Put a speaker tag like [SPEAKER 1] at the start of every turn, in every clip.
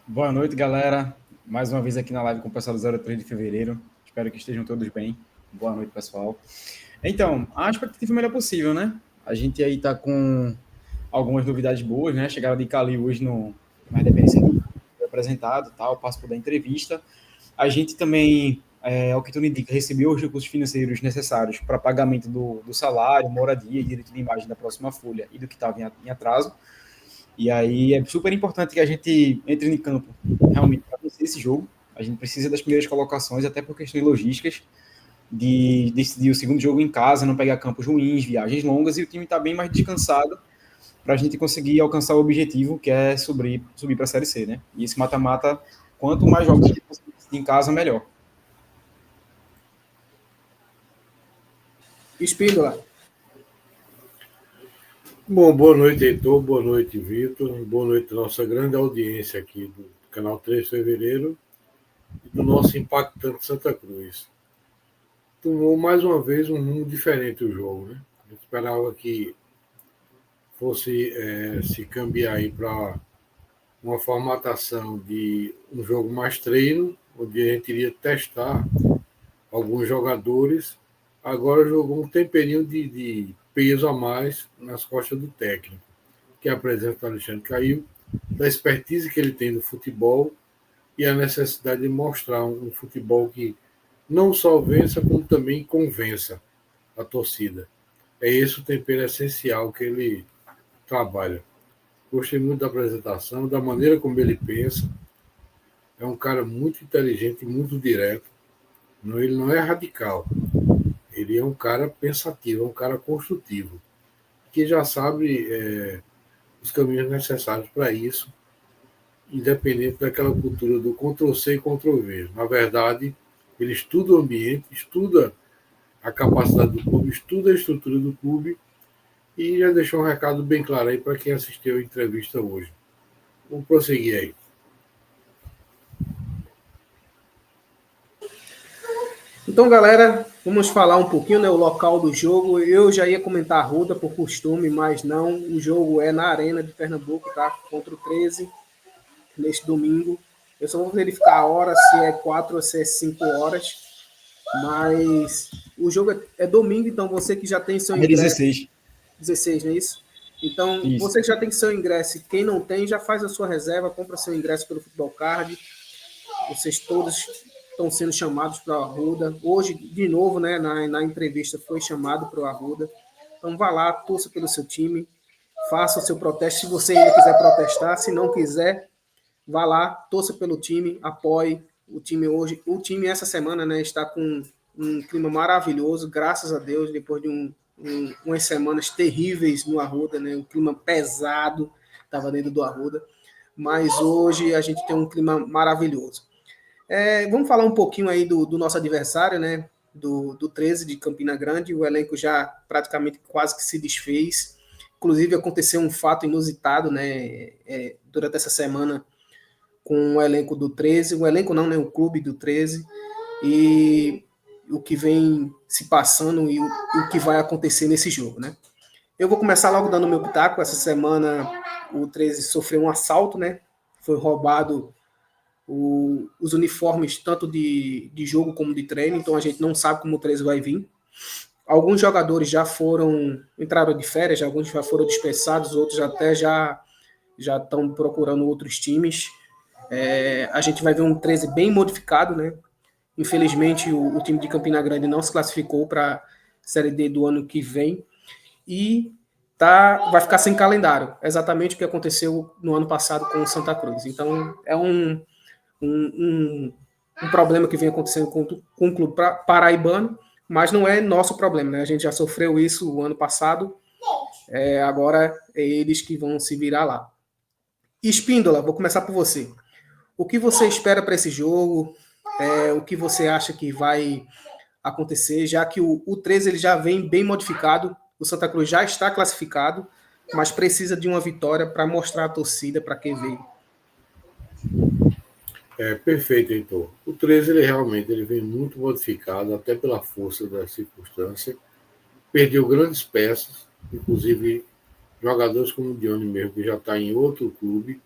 [SPEAKER 1] Boa noite, galera. Mais uma vez aqui na live com o pessoal do 03 de fevereiro. Espero que estejam todos bem. Boa noite, pessoal. Então, a expectativa é a melhor possível, né? A gente aí tá com algumas novidades boas, né? Chegaram de Cali hoje na independência do foi apresentado, tal, passo da entrevista. A gente também, ao que tudo indica, recebeu os recursos financeiros necessários para pagamento do salário, moradia e direito de imagem da próxima folha e do que estava em atraso. E aí é super importante que a gente entre em campo realmente para vencer esse jogo. A gente precisa das primeiras colocações, até por questões logísticas, de decidir o segundo jogo em casa, não pegar campos ruins, viagens longas, e o time está bem mais descansado para a gente conseguir alcançar o objetivo, que é subir para a Série C, né? E esse mata-mata, quanto mais jogos a gente conseguir decidir em casa, melhor.
[SPEAKER 2] Espíndola.
[SPEAKER 3] Bom, boa noite, Heitor, boa noite, Vitor, boa noite nossa grande audiência aqui do canal 3 de Fevereiro e do nosso impactante Santa Cruz. Tomou mais uma vez um rumo diferente o jogo, né? A gente esperava que fosse se cambiar aí para uma formatação de um jogo mais treino, onde a gente iria testar alguns jogadores. Agora jogou um temperinho de peso a mais nas costas do técnico, que é a presença do Alexandre Caiu, da expertise que ele tem no futebol e a necessidade de mostrar um futebol que não só vença, como também convença a torcida. É esse o tempero essencial que ele trabalha. Gostei muito da apresentação, da maneira como ele pensa. É um cara muito inteligente e muito direto. Ele não é radical. Ele é um cara pensativo, é um cara construtivo, que já sabe os caminhos necessários para isso, independente daquela cultura do Ctrl-C e Ctrl-V. Na verdade, ele estuda o ambiente, estuda a capacidade do clube, estuda a estrutura do clube e já deixou um recado bem claro aí para quem assistiu a entrevista hoje. Vamos prosseguir aí.
[SPEAKER 2] Então, galera, vamos falar um pouquinho, né, o local do jogo. Eu já ia comentar a Arruda por costume, mas não. O jogo é na Arena de Pernambuco, tá? Contra o 13, neste domingo. Eu só vou verificar a hora, se é 4 ou se é 5 horas. Mas o jogo é domingo, então você que já tem seu
[SPEAKER 1] É
[SPEAKER 2] ingresso...
[SPEAKER 1] 16.
[SPEAKER 2] 16, não é isso? Então,
[SPEAKER 1] Isso.
[SPEAKER 2] você que já tem seu ingresso, quem não tem, já faz a sua reserva, compra seu ingresso pelo Futebol Card. Vocês todos estão sendo chamados para o Arruda. Hoje, de novo, né, na entrevista, foi chamado para o Arruda. Então, vá lá, torça pelo seu time, faça o seu protesto. Se você ainda quiser protestar, se não quiser, vá lá, torça pelo time, apoie o time hoje. O time, essa semana, né, está com um clima maravilhoso, graças a Deus, depois de umas semanas terríveis no Arruda, né, um clima pesado estava dentro do Arruda. Mas hoje a gente tem um clima maravilhoso. Vamos falar um pouquinho aí do nosso adversário, né? Do 13 de Campina Grande. O elenco já praticamente quase que se desfez. Inclusive, aconteceu um fato inusitado, né? Durante essa semana com o elenco do 13. O elenco não, né? O clube do 13. E o que vem se passando e o que vai acontecer nesse jogo, né? Eu vou começar logo dando meu pitaco. Essa semana o 13 sofreu um assalto, né? Foi roubado os uniformes tanto de jogo como de treino, então a gente não sabe como o 13 vai vir. Alguns jogadores já entraram de férias, alguns já foram dispensados, outros até já estão procurando outros times. A gente vai ver um 13 bem modificado, né? Infelizmente o time de Campina Grande não se classificou para a Série D do ano que vem e vai ficar sem calendário, exatamente o que aconteceu no ano passado com o Santa Cruz. Então é um problema que vem acontecendo com o clube paraibano, mas não é nosso problema, né? A gente já sofreu isso o ano passado, agora é eles que vão se virar lá. Espíndola, vou começar por você. O que você espera para esse jogo? O que você acha que vai acontecer, já que o 13 ele já vem bem modificado, o Santa Cruz já está classificado, mas precisa de uma vitória para mostrar à torcida para quem veio.
[SPEAKER 3] Perfeito, Heitor. O 13 ele vem muito modificado, até pela força da circunstância. Perdeu grandes peças, inclusive jogadores como o Dione mesmo, que já está em outro clube.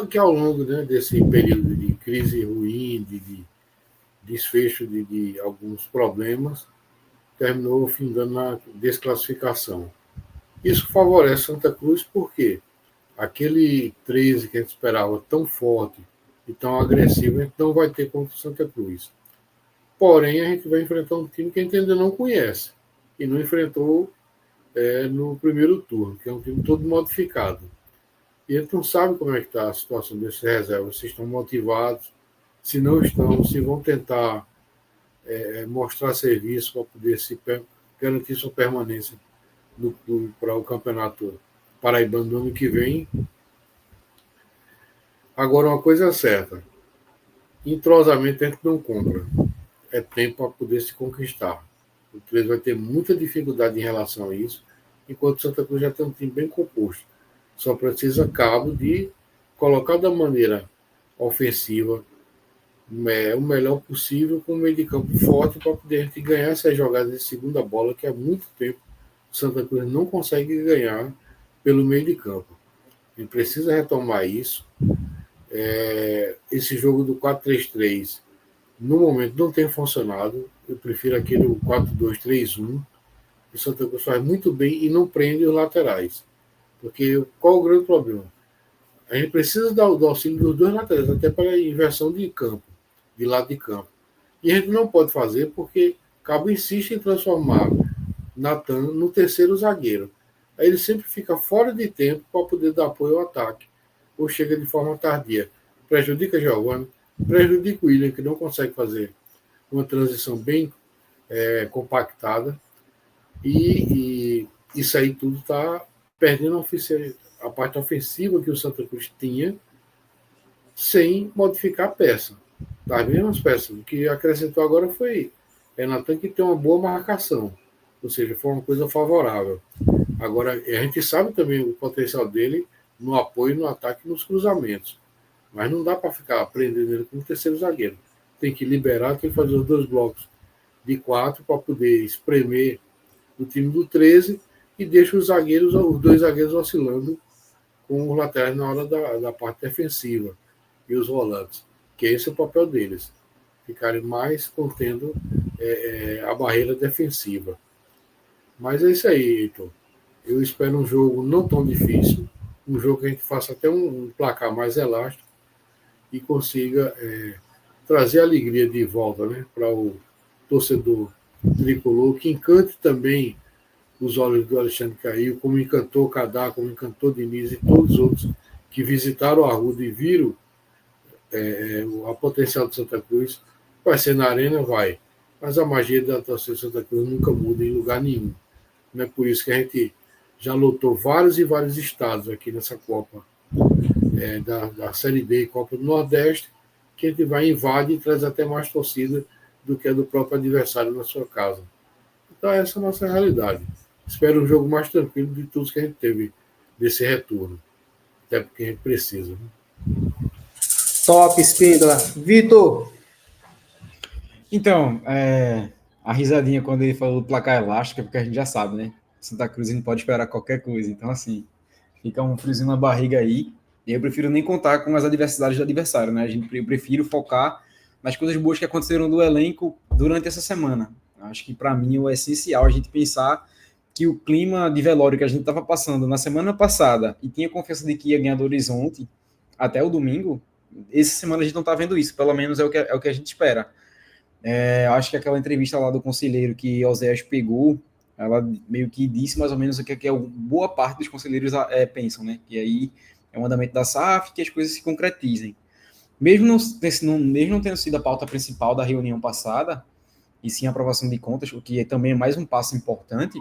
[SPEAKER 3] que ao longo, né, desse período de crise ruim, de desfecho de alguns problemas, terminou findando na desclassificação. Isso favorece Santa Cruz porque aquele 13 que a gente esperava tão forte e tão agressivo, a gente não vai ter contra o Santa Cruz. Porém, a gente vai enfrentar um time que a gente ainda não conhece e não enfrentou no primeiro turno, que é um time todo modificado. E a gente não sabe como é que está a situação desses reservas, se estão motivados, se não estão, se vão tentar mostrar serviço para poder garantir sua permanência para o campeonato paraibano do ano que vem. Agora, uma coisa é certa: entrosamento a gente não compra, é tempo para poder se conquistar. O 13 vai ter muita dificuldade em relação a isso, enquanto o Santa Cruz já tem um time bem composto. Só precisa cabo de colocar da maneira ofensiva o melhor possível, com um meio de campo forte, para poder a gente ganhar essas jogadas de segunda bola, que há muito tempo o Santa Cruz não consegue ganhar pelo meio de campo. A gente precisa retomar isso. Esse jogo do 4-3-3, no momento, não tem funcionado. Eu prefiro aquele 4-2-3-1. O Santa Cruz faz muito bem e não prende os laterais. Porque qual o grande problema? A gente precisa do auxílio dos dois laterais, até para a inversão de campo, de lado de campo. E a gente não pode fazer porque Cabo insiste em transformar Natan no terceiro zagueiro. Aí ele sempre fica fora de tempo para poder dar apoio ao ataque, ou chega de forma tardia. Prejudica Giovanni, prejudica o William, que não consegue fazer uma transição bem compactada. E isso aí tudo está perdendo a parte ofensiva que o Santa Cruz tinha, sem modificar a peça. Das mesmas peças. O que acrescentou agora foi Natan, que tem uma boa marcação. Ou seja, foi uma coisa favorável. Agora, a gente sabe também o potencial dele no apoio, no ataque e nos cruzamentos. Mas não dá para ficar prendendo ele como terceiro zagueiro. Tem que liberar, tem que fazer os dois blocos de 4 para poder espremer o time do 13 e deixa os dois zagueiros oscilando com os laterais na hora da parte defensiva e os volantes, que esse é o papel deles, ficarem mais contendo a barreira defensiva. Mas é isso aí, Heitor. Eu espero um jogo não tão difícil, um jogo que a gente faça até um placar mais elástico e consiga trazer alegria de volta, né, para o torcedor tricolor, que encante também os olhos do Alexandre Caio, como encantou Cadá, como encantou Diniz e todos os outros que visitaram a Arruda e viram a potencial de Santa Cruz. Vai ser na arena, vai. Mas a magia da torcida de Santa Cruz nunca muda em lugar nenhum. Não é por isso que a gente já lotou vários e vários estados aqui nessa Copa da Série D e Copa do Nordeste, que a gente vai invade e traz até mais torcida do que a do próprio adversário na sua casa. Então essa é a nossa realidade. Espero um jogo mais tranquilo de tudo que a gente teve desse retorno. Até porque a gente precisa. Né?
[SPEAKER 2] Top, Espíndola. Vitor.
[SPEAKER 1] Então, a risadinha quando ele falou do placar elástico é porque a gente já sabe, né? Santa Cruz não pode esperar qualquer coisa. Então, assim, fica um friozinho na barriga aí. E eu prefiro nem contar com as adversidades do adversário, né? Eu prefiro focar nas coisas boas que aconteceram do elenco durante essa semana. Acho que, para mim, é essencial a gente pensar que o clima de velório que a gente estava passando na semana passada e tinha confiança de que ia ganhar do Horizonte até o domingo, essa semana a gente não está vendo isso, pelo menos é o que a gente espera. Acho que aquela entrevista lá do conselheiro que Oséias pegou, ela meio que disse mais ou menos o que boa parte dos conselheiros pensam, né? Que aí é um andamento da SAF, que as coisas se concretizem. Mesmo não tendo sido a pauta principal da reunião passada, e sim a aprovação de contas, o que também é mais um passo importante,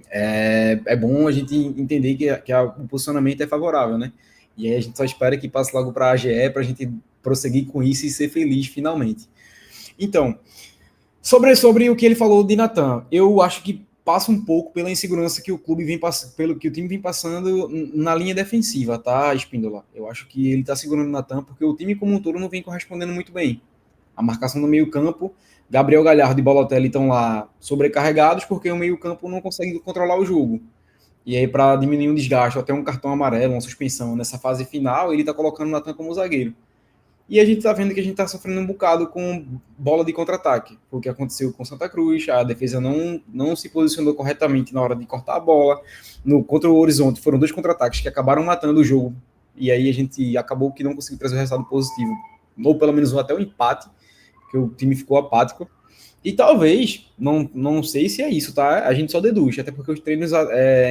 [SPEAKER 1] é bom a gente entender que o posicionamento é favorável, né? E aí a gente só espera que passe logo para a AGE para a gente prosseguir com isso e ser feliz finalmente. Então, sobre o que ele falou de Natan, eu acho que passa um pouco pela insegurança que o clube pelo que o time vem passando na linha defensiva, tá, Espíndola? Eu acho que ele está segurando o Natan porque o time como um todo não vem correspondendo muito bem. A marcação no meio-campo, Gabriel Galhardo e Balotelli estão lá sobrecarregados porque o meio-campo não consegue controlar o jogo. E aí, para diminuir o desgaste, até um cartão amarelo, uma suspensão nessa fase final, ele tá colocando o Natan como zagueiro. E a gente tá vendo que a gente tá sofrendo um bocado com bola de contra-ataque. Foi o que aconteceu com Santa Cruz, a defesa não se posicionou corretamente na hora de cortar a bola. Contra o Horizonte, foram 2 contra-ataques que acabaram matando o jogo. E aí a gente acabou que não conseguiu trazer o resultado positivo. Ou pelo menos até um empate, que o time ficou apático. E talvez, não sei se é isso, tá? A gente só deduz, até porque os treinos,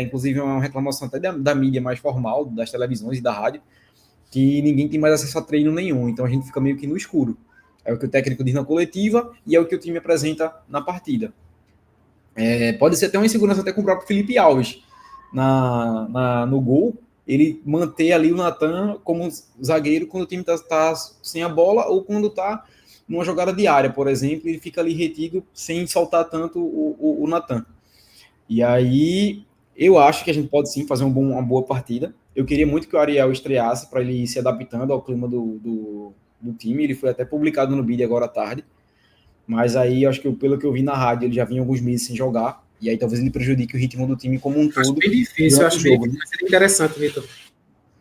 [SPEAKER 1] inclusive, é uma reclamação até da mídia mais formal, das televisões e da rádio, que ninguém tem mais acesso a treino nenhum, então a gente fica meio que no escuro. É o que o técnico diz na coletiva e é o que o time apresenta na partida. Pode ser até uma insegurança até com o próprio Felipe Alves no gol, ele manter ali o Natan como zagueiro quando o time tá sem a bola ou quando tá numa jogada diária, por exemplo, ele fica ali retido sem soltar tanto o Natan. E aí eu acho que a gente pode sim fazer uma boa partida. Eu queria muito que o Ariel estreasse para ele ir se adaptando ao clima do time. Ele foi até publicado no vídeo agora à tarde. Mas aí, acho que pelo que eu vi na rádio, ele já vinha alguns meses sem jogar. E aí talvez ele prejudique o ritmo do time como um todo.
[SPEAKER 2] Acho bem difícil, acho bem difícil. Seria interessante, Vitor.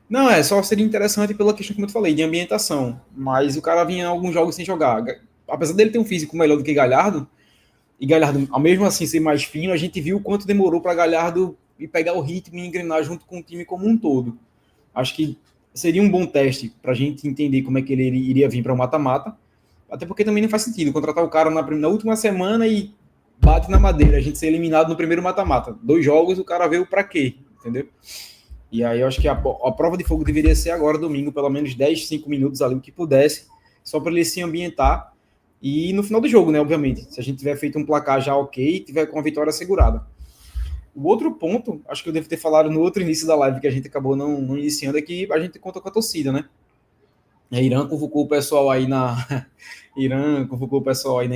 [SPEAKER 1] Não, só seria interessante pela questão, como eu te falei, de ambientação. Mas o cara vinha alguns jogos sem jogar. Apesar dele ter um físico melhor do que Galhardo, e Galhardo, ao mesmo assim ser mais fino, a gente viu o quanto demorou para Galhardo e pegar o ritmo e engrenar junto com o time como um todo. Acho que seria um bom teste para a gente entender como é que ele iria vir para o mata-mata, até porque também não faz sentido contratar o cara na última semana e bate na madeira, a gente ser eliminado no primeiro mata-mata. 2 jogos, o cara veio para quê? Entendeu? E aí eu acho que a prova de fogo deveria ser agora, domingo, pelo menos 10, 5 minutos ali, o que pudesse, só para ele se ambientar. E no final do jogo, né, obviamente, se a gente tiver feito um placar já ok, tiver com a vitória assegurada. O outro ponto, acho que eu devo ter falado no outro início da live, que a gente acabou não iniciando, é que a gente conta com a torcida, né? A Irã convocou o pessoal aí na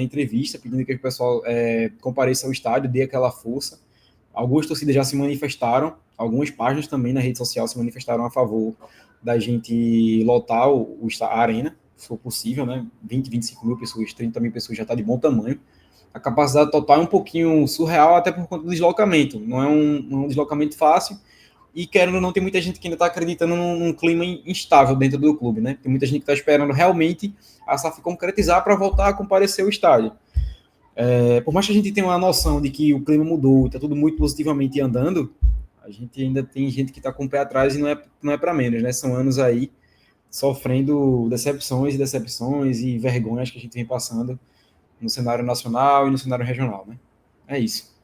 [SPEAKER 1] entrevista, pedindo que o pessoal compareça ao estádio, dê aquela força. Algumas torcidas já se manifestaram, algumas páginas também na rede social se manifestaram a favor da gente lotar a arena, se for possível, né? 20, 25 mil pessoas, 30 mil pessoas já está de bom tamanho. A capacidade total é um pouquinho surreal, até por conta do deslocamento. Não é um deslocamento fácil, e querendo ou não, tem muita gente que ainda está acreditando num clima instável dentro do clube, né? Tem muita gente que está esperando realmente a SAF concretizar para voltar a comparecer ao estádio. Por mais que a gente tenha uma noção de que o clima mudou, está tudo muito positivamente andando, a gente ainda tem gente que está com o pé atrás e não é para menos, né? São anos aí sofrendo decepções e vergonhas que a gente vem passando no cenário nacional e no cenário regional, né? É isso.